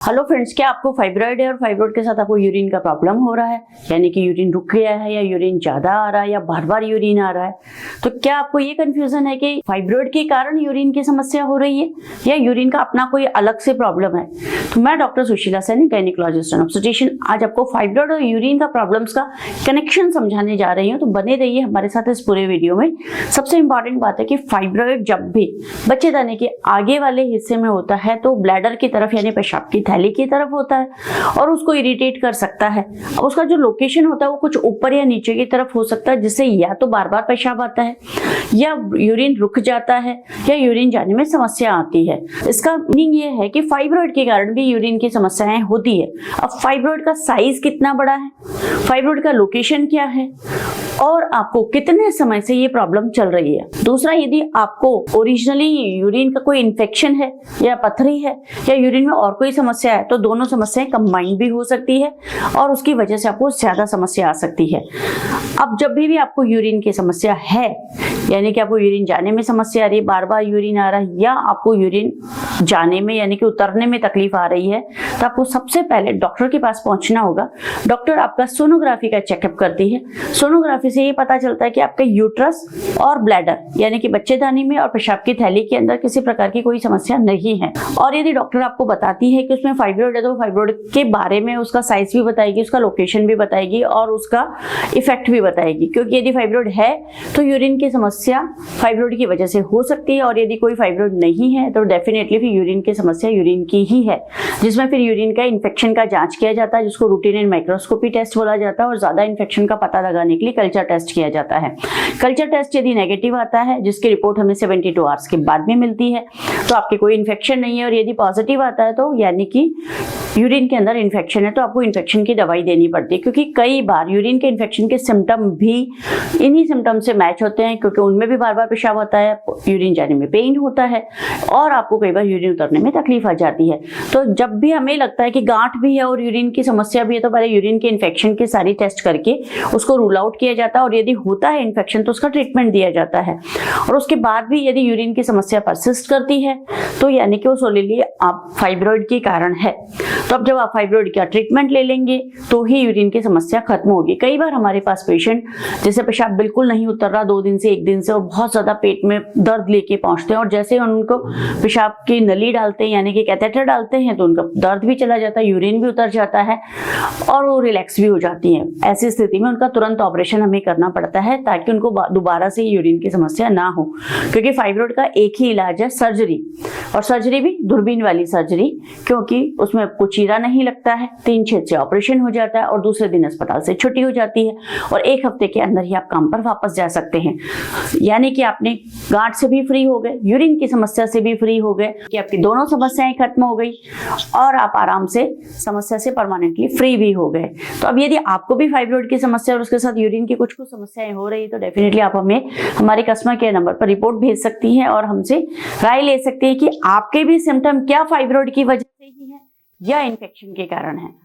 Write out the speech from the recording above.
Hello friends, क्या आपको fibroid है और फाइब्रॉइड के साथ आपको यूरिन का प्रॉब्लम हो रहा है, यानी कि यूरिन रुक गया है या यूरिन ज्यादा आ रहा है या बार बार यूरिन आ रहा है। तो क्या आपको ये कंफ्यूजन है कि फाइब्रॉइड के कारण यूरिन की समस्या हो रही है या यूरिन का अपना कोई अलग से प्रॉब्लम है। तो मैं doctor Sushila Saini, gynaecologist and obstetrician, आज आपको फाइब्रॉइड और यूरिन का प्रॉब्लम्स का कनेक्शन समझाने जा रही हूँ। तो बने रहिए हमारे साथ इस पूरे वीडियो में। सबसे इंपॉर्टेंट बात है कि फाइब्रॉइड जब भी बच्चेदानी के आगे वाले हिस्से में होता है तो ब्लैडर की तरफ यानी पेशाब की थैली की तरफ होता है और उसको इरिटेट कर सकता है। अब उसका जो लोकेशन होता है वो कुछ ऊपर या नीचे की तरफ हो सकता है, जिससे या तो बार बार पेशाब आता है या यूरिन रुक जाता है या यूरिन जाने में समस्या आती है। इसका मीनिंग ये है कि फाइब्रॉइड के कारण भी यूरिन की समस्याएं होती है। अब फाइब्रॉइड का साइज कितना बड़ा है, फाइब्रॉइड का लोकेशन क्या है और आपको कितने समय से ये प्रॉब्लम चल रही है। दूसरा, यदि आपको ओरिजिनली यूरिन का कोई इन्फेक्शन है या पथरी है या यूरिन में और कोई समस्या है तो दोनों समस्याएं कंबाइंड भी हो सकती है और उसकी वजह से आपको ज्यादा समस्या आ सकती है। अब जब भी आपको यूरिन की समस्या है, यानी कि आपको यूरिन जाने में समस्या आ रही है, बार बार यूरिन आ रहा है या आपको यूरिन जाने में यानी कि उतरने में तकलीफ आ रही है, तो आपको सबसे पहले डॉक्टर के पास पहुंचना होगा। डॉक्टर आपका सोनोग्राफी का चेकअप करती है। सोनोग्राफी से ये पता चलता है कि आपका यूट्रस और ब्लैडर यानी कि बच्चेदानी में और पेशाब की थैली के अंदर किसी प्रकार की कोई समस्या नहीं है। और यदि डॉक्टर आपको बताती है कि उसमें फाइब्रॉइड है तो फाइब्रॉइड के बारे में उसका साइज भी बताएगी, उसका लोकेशन भी बताएगी और उसका इफेक्ट भी बताएगी। क्योंकि यदि फाइब्रॉइड है तो यूरिन की समस्या फाइब्रॉइड की वजह से हो सकती है और यदि कोई फाइब्रॉइड नहीं है तो डेफिनेटली फिर यूरिन की समस्या यूरिन की ही है, जिसमें फिर यूरिन का इन्फेक्शन का जांच किया जाता है, जिसको रूटीन एंड माइक्रोस्कोपी टेस्ट बोला जाता है। और ज्यादा इन्फेक्शन का पता लगाने के लिए कल्चर टेस्ट किया जाता है। कल्चर टेस्ट यदि नेगेटिव आता है, जिसकी रिपोर्ट हमें 72 आवर्स के बाद में मिलती है, तो आपके कोई इन्फेक्शन नहीं है। और यदि पॉजिटिव आता है तो यानी कि यूरिन के अंदर इन्फेक्शन है, तो आपको इन्फेक्शन की दवाई देनी पड़ती है। क्योंकि कई बार यूरिन के इन्फेक्शन के सिम्टम भी इन्हीं सिम्टम से मैच होते हैं, क्योंकि उनमें भी बार बार पेशाब होता है, यूरिन जाने में पेन होता है और आपको कई बार यूरिन उतरने में तकलीफ आ जाती है। तो जब भी हमें लगता है कि गांठ भी है और यूरिन की समस्या भी है, तो पहले यूरिन के इन्फेक्शन के सारी टेस्ट करके उसको रूल आउट किया जाता है और यदि होता है इन्फेक्शन तो उसका ट्रीटमेंट दिया जाता है। और उसके बाद भी यदि यूरिन की समस्या परसिस्ट करती है तो यानी कि वो सोलिडली आप फाइब्रॉइड के कारण है। तो अब जब आप फाइब्रॉइड का ट्रीटमेंट ले लेंगे तो ही यूरिन की समस्या खत्म होगी। कई बार हमारे पास पेशेंट जैसे पेशाब बिल्कुल नहीं उतर रहा 2 दिन से 1 दिन से और बहुत ज्यादा पेट में दर्द लेके पहुंचते हैं और जैसे उनको पेशाब की नली डालते हैं यानी कि कैथेटर डालते हैं तो उनका दर्द भी चला जाता है, यूरिन भी उतर जाता है और वो रिलैक्स भी हो जाती है। ऐसी स्थिति में उनका तुरंत ऑपरेशन हमें करना पड़ता है ताकि उनको दोबारा से यूरिन की समस्या ना हो। क्योंकि फाइब्रॉइड का एक ही इलाज है सर्जरी, और सर्जरी भी दूरबीन वाली सर्जरी, क्योंकि उसमें कुछ चीरा नहीं लगता है, 3 छेद से ऑपरेशन हो जाता है और दूसरे दिन अस्पताल से छुट्टी हो जाती है और 1 हफ्ते के अंदर ही आप काम पर वापस जा सकते हैं। यानी कि आपने गांठ से भी फ्री हो गए, यूरिन की समस्या से भी फ्री हो गए, कि आपकी दोनों समस्याएं खत्म हो गई और आप आराम से समस्या से परमानेंटली फ्री भी हो गए। तो अब यदि आपको भी फाइब्रॉइड की समस्या और उसके साथ यूरिन की कुछ समस्याएं हो रही है तो डेफिनेटली आप हमें हमारे कस्टमर केयर नंबर पर रिपोर्ट भेज सकती हैं और हमसे राय ले सकती हैं कि आपके भी सिम्टम क्या फाइब्रॉइड की वजह से ही है या इन्फेक्शन के कारण है।